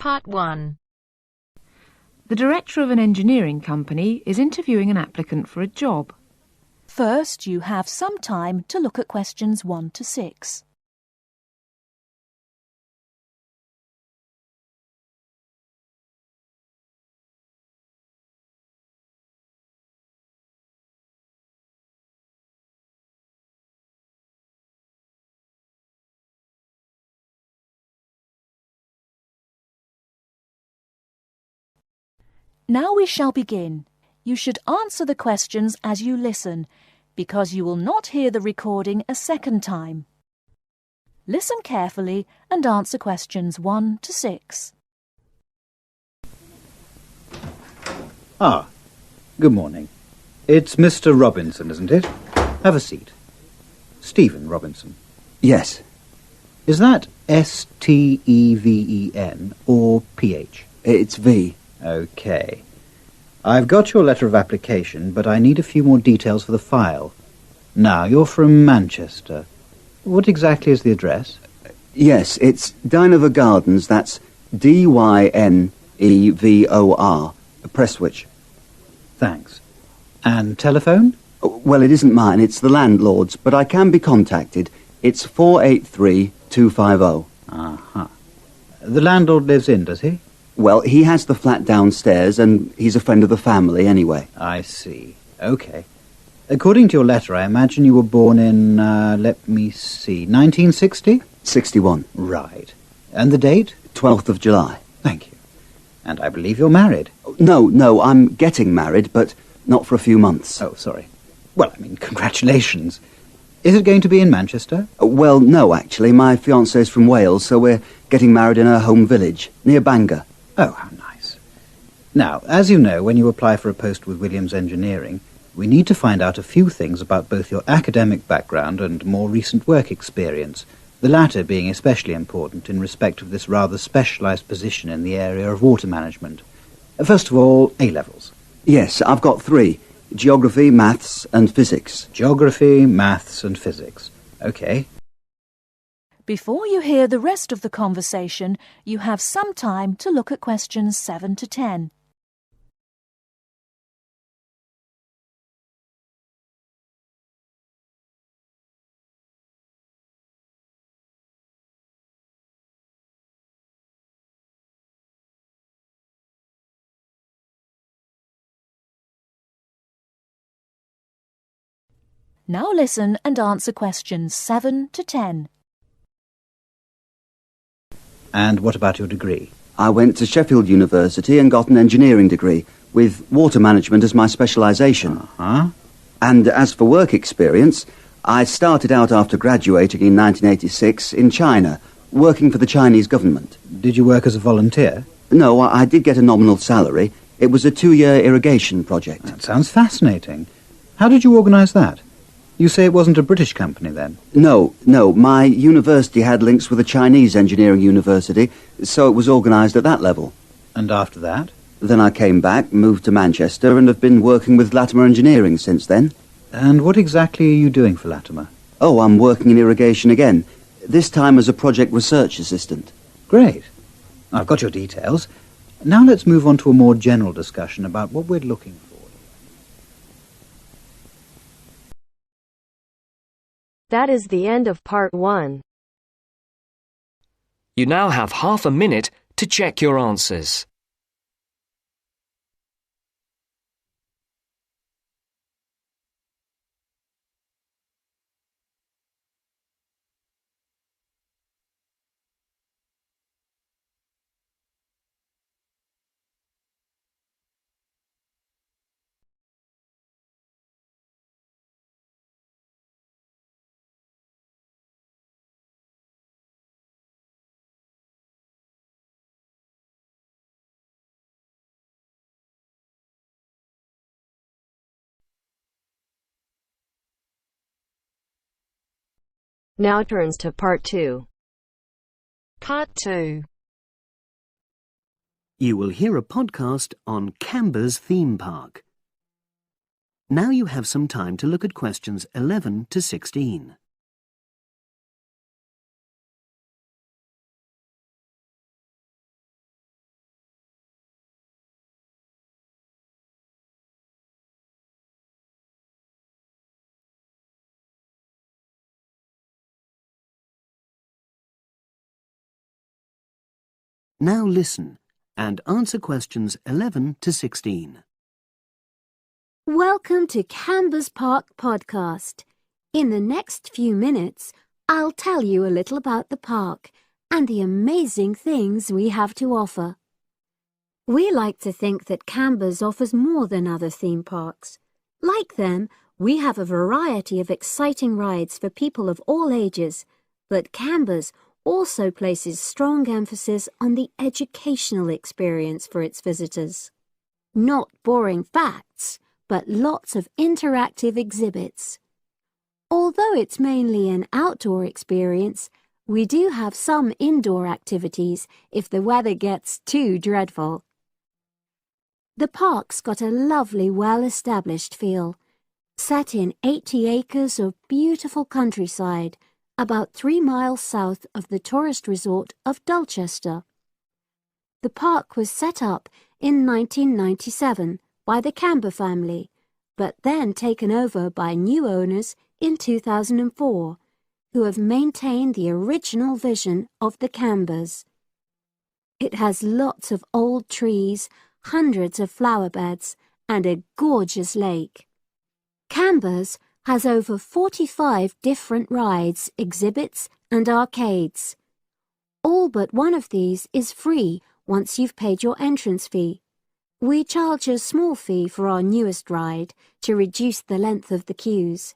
Part 1. The director of an engineering company is interviewing an applicant for a job. First, you have some time to look at questions 1 to 6. Now we shall begin. You should answer the questions as you listen, because you will not hear the recording a second time. Listen carefully and answer questions 1 to 6. Good morning. It's Mr. Robinson, isn't it? Have a seat. Stephen Robinson. Yes. Is that S-T-E-V-E-N or P-H? It's V. OK. I've got your letter of application, but I need a few more details for the file. Now, you're from Manchester. What exactly is the address? Yes, it's Dynevor Gardens, that's D-Y-N-E-V-O-R, Prestwich. Thanks. And telephone? Well, it isn't mine, it's the landlord's, but I can be contacted. It's 483-250. Uh-huh. The landlord lives in, does he? Well, he has the flat downstairs, and he's a friend of the family anyway. I see. OK. According to your letter, I imagine you were born in, let me see, 1960? 61. Right. And the date? 12th of July. Thank you. And I believe you're married. No, I'm getting married, but not for a few months. Oh, sorry. Well, I mean, congratulations. Is it going to be in Manchester? Well, no, actually. My fiancée's from Wales, so we're getting married in her home village, near Bangor. Oh, how nice. Now, as you know, when you apply for a post with Williams Engineering, we need to find out a few things about both your academic background and more recent work experience, the latter being especially important in respect of this rather specialised position in the area of water management. First of all, A-levels. Yes, I've got 3. Geography, maths and physics. Geography, maths and physics. OK. Before you hear the rest of the conversation, you have some time to look at questions 7 to 10. Now listen and answer questions 7 to 10. And what about your degree? I went to Sheffield University and got an engineering degree, with water management as my specialisation. Uh-huh. And as for work experience, I started out after graduating in 1986 in China, working for the Chinese government. Did you work as a volunteer? No, I did get a nominal salary. It was a 2-year irrigation project. That sounds fascinating. How did you organise that? You say it wasn't a British company, then? No. My university had links with a Chinese engineering university, so it was organised at that level. And after that? Then I came back, moved to Manchester, and have been working with Latimer Engineering since then. And what exactly are you doing for Latimer? Oh, I'm working in irrigation again, this time as a project research assistant. Great. I've got your details. Now let's move on to a more general discussion about what we're looking for. That is the end of Part 1. You now have half a minute to check your answers. Now turns to Part 2. Part 2. You will hear a podcast on Camber's theme park. Now you have some time to look at questions 11 to 16. Now listen and answer questions 11 to 16. Welcome to Canberra's Park podcast. In the next few minutes, I'll tell you a little about the park and the amazing things we have to offer. We like to think that Canberra's offers more than other theme parks. Like them, we have a variety of exciting rides for people of all ages, but Canberra's also places strong emphasis on the educational experience for its visitors. Not boring facts, but lots of interactive exhibits. Although it's mainly an outdoor experience, we do have some indoor activities if the weather gets too dreadful. The park's got a lovely, well-established feel, set in 80 acres of beautiful countryside, about 3 miles south of the tourist resort of Dulchester. The park was set up in 1997 by the Canberra family, but then taken over by new owners in 2004, who have maintained the original vision of the Canberras. It has lots of old trees, hundreds of flower beds, and a gorgeous lake. Canberra's has over 45 different rides, exhibits, and arcades. All but one of these is free once you've paid your entrance fee. We charge a small fee for our newest ride to reduce the length of the queues.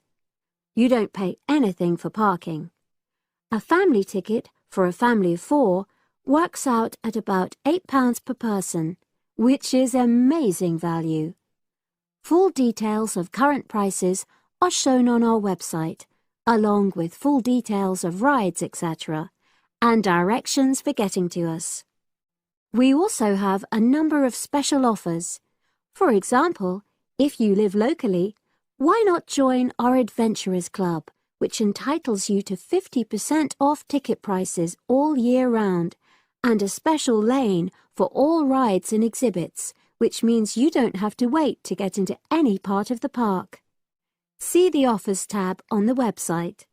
You don't pay anything for parking. A family ticket for a family of 4 works out at about £8 per person, which is amazing value. Full details of current prices are shown on our website, along with full details of rides, etc., and directions for getting to us. We also have a number of special offers. For example, if you live locally, why not join our Adventurers Club, which entitles you to 50% off ticket prices all year round, and a special lane for all rides and exhibits, which means you don't have to wait to get into any part of the park. See the Offers tab on the website.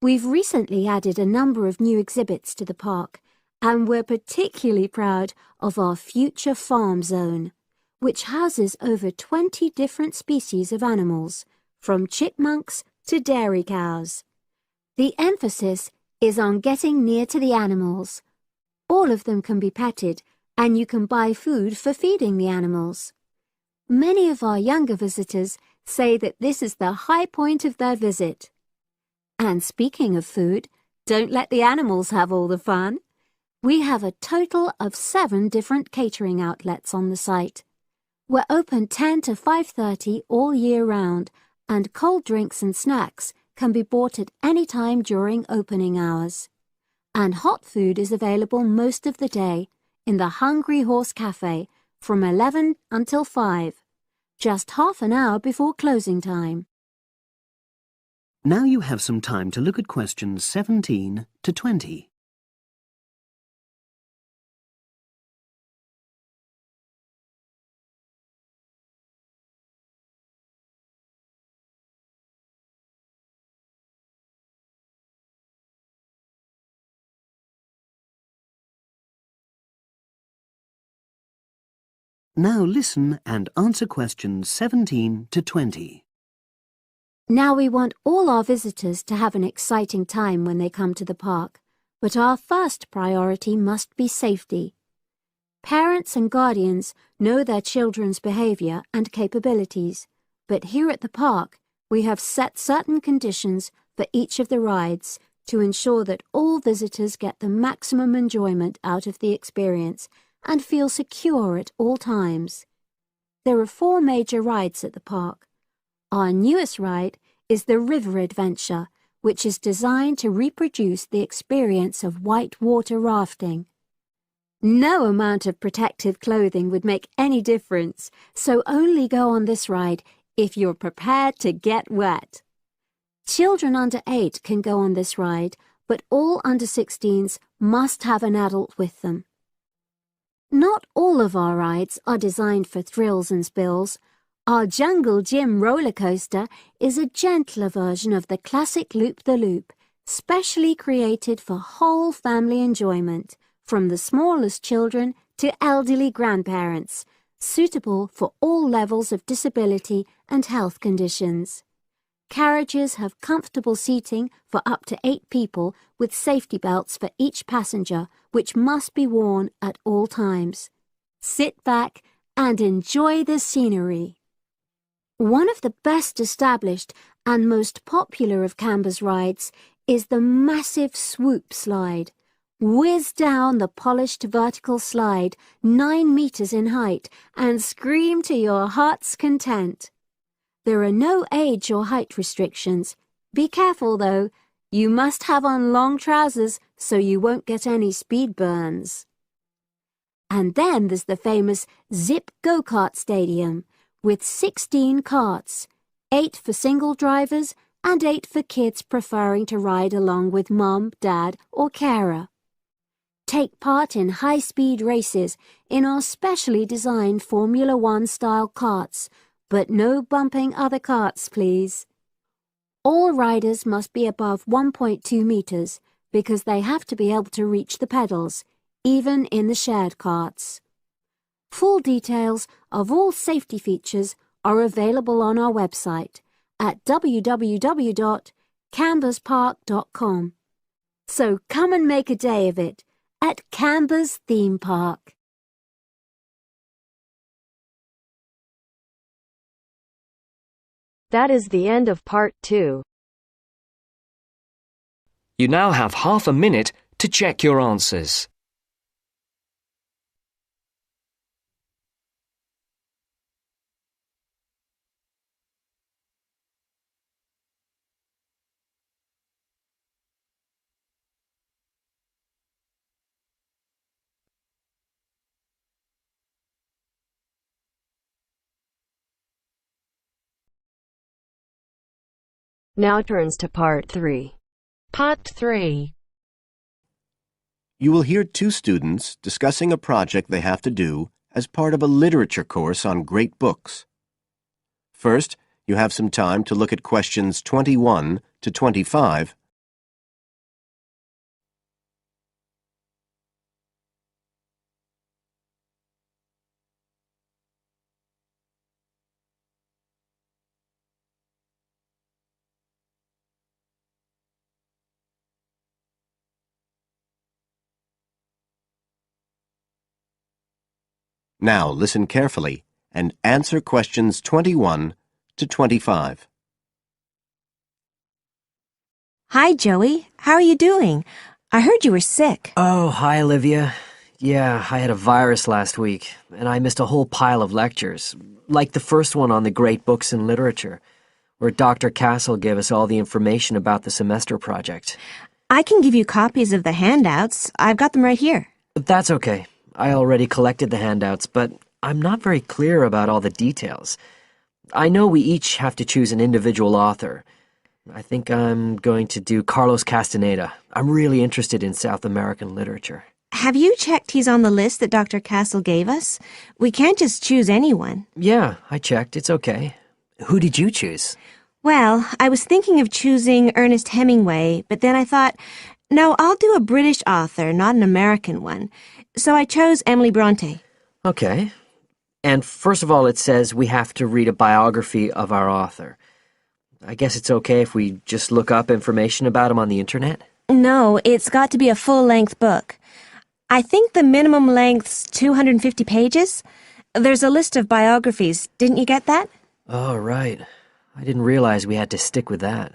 We've recently added a number of new exhibits to the park, and we're particularly proud of our Future Farm Zone, which houses over 20 different species of animals, from chipmunks to dairy cows. The emphasis is on getting near to the animals. All of them can be petted, and you can buy food for feeding the animals. Many of our younger visitors say that this is the high point of their visit. And speaking of food, don't let the animals have all the fun. We have a total of 7 different catering outlets on the site. We're open 10 to 5:30 all year round, and cold drinks and snacks can be bought at any time during opening hours. And hot food is available most of the day in the Hungry Horse Cafe from 11 until 5, just half an hour before closing time. Now you have some time to look at questions 17 to 20. Now listen and answer questions 17 to 20. Now we want all our visitors to have an exciting time when they come to the park, but our first priority must be safety. Parents and guardians know their children's behaviour and capabilities, but here at the park we have set certain conditions for each of the rides to ensure that all visitors get the maximum enjoyment out of the experience and feel secure at all times. There are 4 major rides at the park. Our newest ride is the River Adventure, which is designed to reproduce the experience of whitewater rafting. No amount of protective clothing would make any difference, so only go on this ride if you're prepared to get wet. Children under 8 can go on this ride, but all under 16s must have an adult with them. Not all of our rides are designed for thrills and spills. Our Jungle Gym roller coaster is a gentler version of the classic Loop-the-Loop, specially created for whole family enjoyment, from the smallest children to elderly grandparents, suitable for all levels of disability and health conditions. Carriages have comfortable seating for up to 8 people with safety belts for each passenger, which must be worn at all times. Sit back and enjoy the scenery. One of the best established and most popular of Canberra's rides is the massive swoop slide. Whiz down the polished vertical slide 9 meters in height and scream to your heart's content. There are no age or height restrictions. Be careful though, you must have on long trousers so you won't get any speed burns. And then there's the famous Zip Go-Kart Stadium with 16 karts, 8 for single drivers and 8 for kids preferring to ride along with mum, dad or carer. Take part in high-speed races in our specially designed Formula One style karts, but no bumping other karts, please. All riders must be above 1.2 meters because they have to be able to reach the pedals, even in the shared karts. Full details of all safety features are available on our website at www.camberspark.com. So come and make a day of it at Canberra's theme park. That is the end of part 2. You now have half a minute to check your answers. Now turns to part 3. Part 3. You will hear 2 students discussing a project they have to do as part of a literature course on great books. First, you have some time to look at questions 21 to 25. Now listen carefully and answer questions 21 to 25. Hi, Joey. How are you doing? I heard you were sick. Oh, hi, Olivia. Yeah, I had a virus last week, and I missed a whole pile of lectures, like the first one on the great books in literature, where Dr. Castle gave us all the information about the semester project. I can give you copies of the handouts. I've got them right here. That's okay. I already collected the handouts, but I'm not very clear about all the details. I know we each have to choose an individual author. I think I'm going to do Carlos Castaneda. I'm really interested in South American literature. Have you checked he's on the list that Dr. Castle gave us? We can't just choose anyone. Yeah, I checked. It's okay. Who did you choose? Well, I was thinking of choosing Ernest Hemingway, but then I thought, no, I'll do a British author, not an American one. So I chose Emily Bronte. Okay. And first of all, it says we have to read a biography of our author. I guess it's okay if we just look up information about him on the internet? No, it's got to be a full-length book. I think the minimum length's 250 pages. There's a list of biographies. Didn't you get that? Oh, right. I didn't realize we had to stick with that.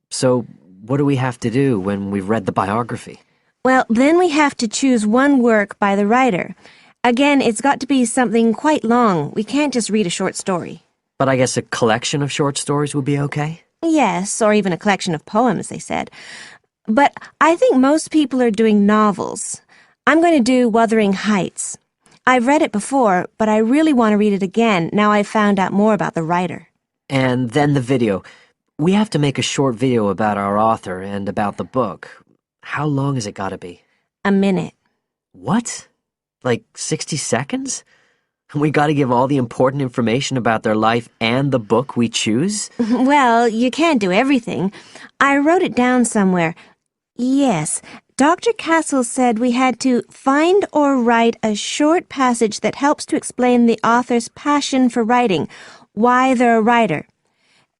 So, what do we have to do when we've read the biography? Well, then we have to choose one work by the writer. Again, it's got to be something quite long. We can't just read a short story. But I guess a collection of short stories would be okay? Yes, or even a collection of poems, they said. But I think most people are doing novels. I'm going to do Wuthering Heights. I've read it before, but I really want to read it again now I've found out more about the writer. And then the video. We have to make a short video about our author and about the book. How long has it got to be? A minute. What? Like 60 seconds? We got to give all the important information about their life and the book we choose? Well, you can't do everything. I wrote it down somewhere. Yes, Dr. Castle said we had to find or write a short passage that helps to explain the author's passion for writing, why they're a writer.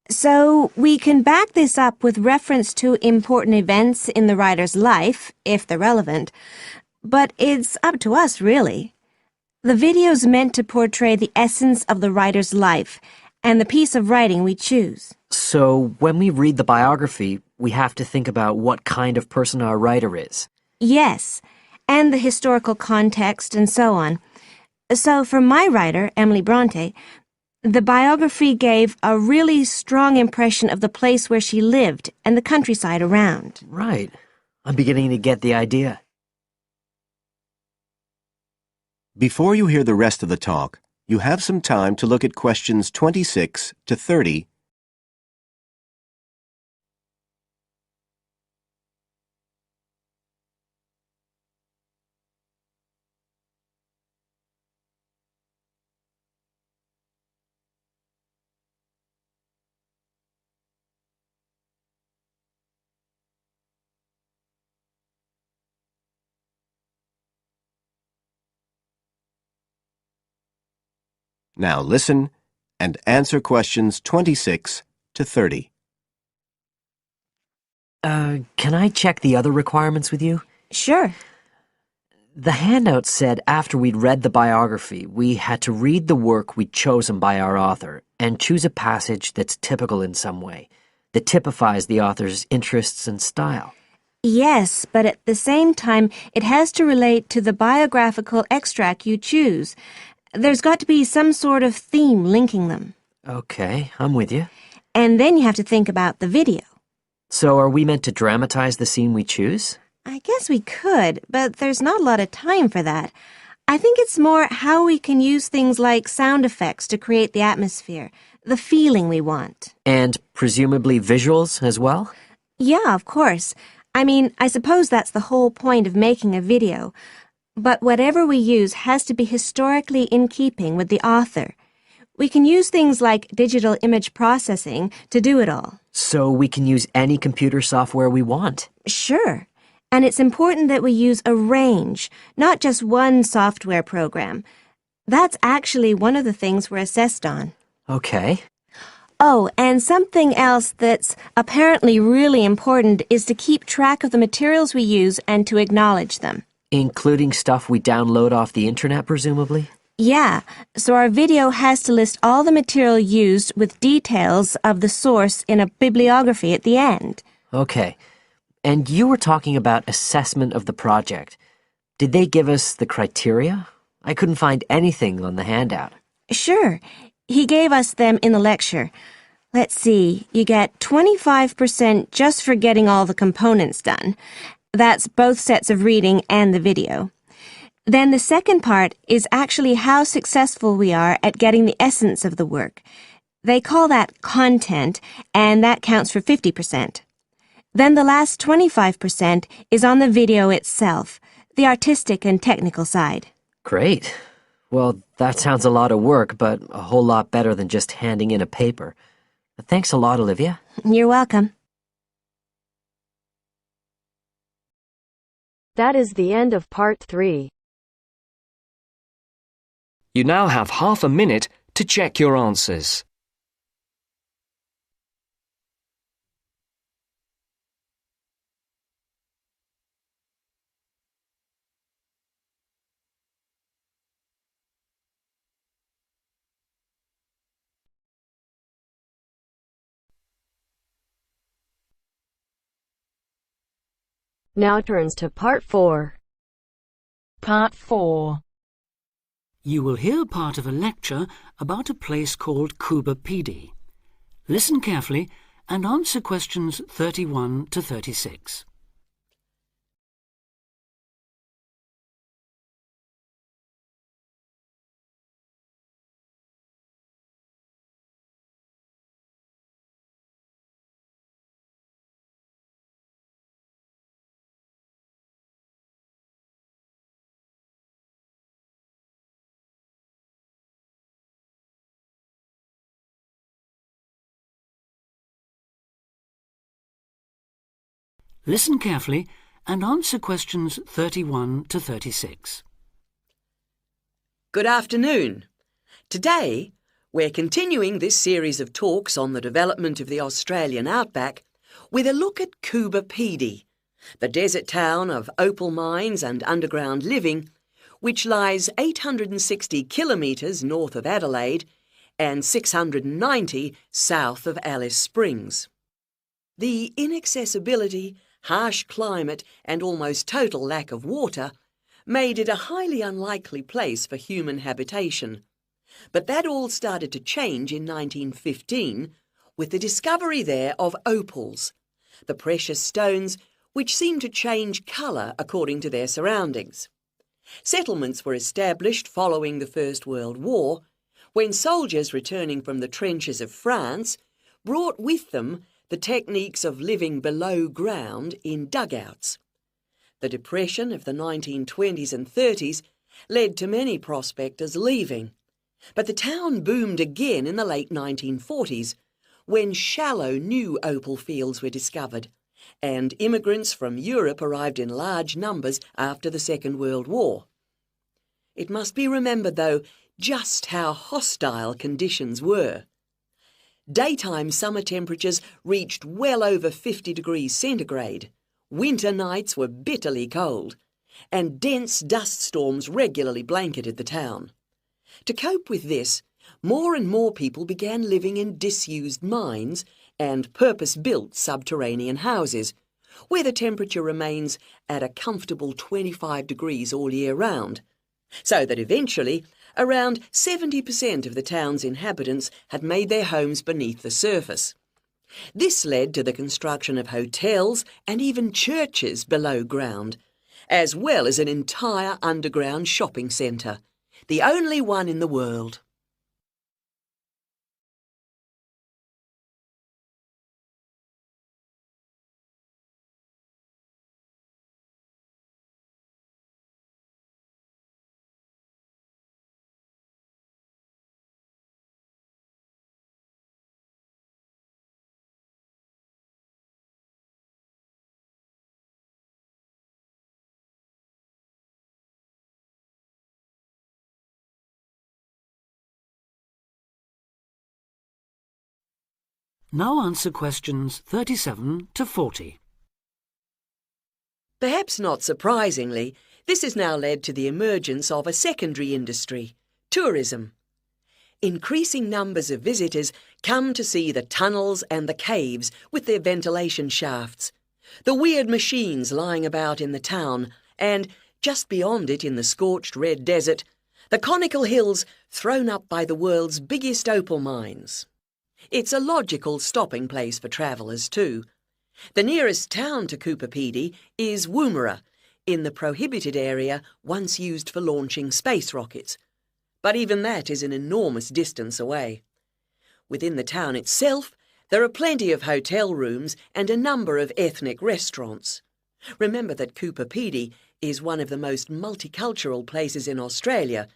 So we can back this up with reference to important events in the writer's life, if they're relevant. But it's up to us, really. The video's meant to portray the essence of the writer's life and the piece of writing we choose. So when we read the biography, we have to think about what kind of person our writer is. Yes, and the historical context and so on. So for my writer, Emily Bronte, the biography gave a really strong impression of the place where she lived and the countryside around. Right. I'm beginning to get the idea. Before you hear the rest of the talk, you have some time to look at questions 26 to 30. Now listen and answer questions 26 to 30. Can I check the other requirements with you? Sure. The handout said after we'd read the biography, we had to read the work we'd chosen by our author and choose a passage that's typical in some way, that typifies the author's interests and style. Yes, but at the same time, it has to relate to the biographical extract you choose. There's got to be some sort of theme linking them. Okay, I'm with you. And then you have to think about the video. So are we meant to dramatize the scene we choose? I guess we could, but there's not a lot of time for that. I think it's more how we can use things like sound effects to create the atmosphere, the feeling we want. And presumably visuals as well? Yeah, of course. I mean, I suppose that's the whole point of making a video. But whatever we use has to be historically in keeping with the author. We can use things like digital image processing to do it all. So we can use any computer software we want? Sure. And it's important that we use a range, not just one software program. That's actually one of the things we're assessed on. Okay. Oh, and something else that's apparently really important is to keep track of the materials we use and to acknowledge them. Including stuff we download off the internet, presumably? Yeah, so our video has to list all the material used with details of the source in a bibliography at the end. Okay. And you were talking about assessment of the project. Did they give us the criteria? I couldn't find anything on the handout. Sure. He gave us them in the lecture. Let's see, you get 25% just for getting all the components done. That's both sets of reading and the video. Then the second part is actually how successful we are at getting the essence of the work. They call that content, and that counts for 50%. Then the last 25% is on the video itself, the artistic and technical side. Great. Well, that sounds a lot of work, but a whole lot better than just handing in a paper. Thanks a lot, Olivia. You're welcome. That is the end of part 3. You now have half a minute to check your answers. Now turns to part 4. Part 4. You will hear part of a lecture about a place called Kuba Pedy. Listen carefully and answer questions 31 to 36. Listen carefully and answer questions 31 to 36. Good afternoon. Today, we're continuing this series of talks on the development of the Australian outback with a look at Coober Pedy, the desert town of opal mines and underground living, which lies 860 kilometres north of Adelaide and 690 south of Alice Springs. The inaccessibility, harsh climate and almost total lack of water made it a highly unlikely place for human habitation. But that all started to change in 1915 with the discovery there of opals, the precious stones which seem to change colour according to their surroundings. Settlements were established following the First World War, when soldiers returning from the trenches of France brought with them the techniques of living below ground in dugouts. The depression of the 1920s and 30s led to many prospectors leaving, but the town boomed again in the late 1940s, when shallow new opal fields were discovered, and immigrants from Europe arrived in large numbers after the Second World War. It must be remembered, though, just how hostile conditions were. Daytime summer temperatures reached well over 50 degrees centigrade, winter nights were bitterly cold, and dense dust storms regularly blanketed the town. To cope with this, more and more people began living in disused mines and purpose-built subterranean houses, where the temperature remains at a comfortable 25 degrees all year round, so that eventually around 70% of the town's inhabitants had made their homes beneath the surface. This led to the construction of hotels and even churches below ground, as well as an entire underground shopping centre, the only one in the world. Now answer questions 37 to 40. Perhaps not surprisingly, this has now led to the emergence of a secondary industry, tourism. Increasing numbers of visitors come to see the tunnels and the caves with their ventilation shafts, the weird machines lying about in the town, and, just beyond it in the scorched red desert, the conical hills thrown up by the world's biggest opal mines. It's a logical stopping place for travellers too. The nearest town to Coober Pedy is Woomera, in the prohibited area once used for launching space rockets. But even that is an enormous distance away. Within the town itself, there are plenty of hotel rooms and a number of ethnic restaurants. Remember that Coober Pedy is one of the most multicultural places in Australia,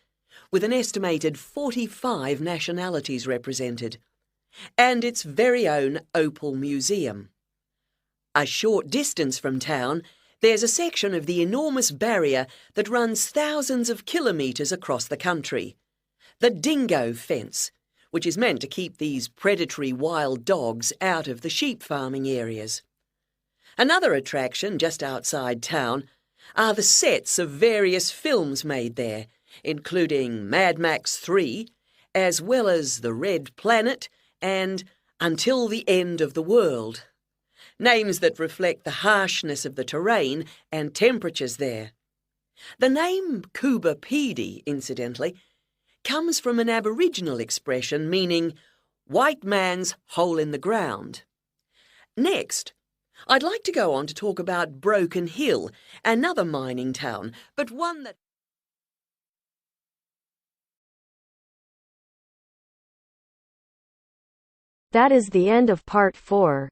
with an estimated 45 nationalities represented, and its very own Opal Museum. A short distance from town, there's a section of the enormous barrier that runs thousands of kilometres across the country, the dingo fence, which is meant to keep these predatory wild dogs out of the sheep farming areas. Another attraction just outside town are the sets of various films made there, including Mad Max 3, as well as The Red Planet and Until the End of the World, names that reflect the harshness of the terrain and temperatures there. The name Coober Pedy, incidentally, comes from an Aboriginal expression meaning white man's hole in the ground. Next, I'd like to go on to talk about Broken Hill, another mining town, but one that... That is the end of part 4.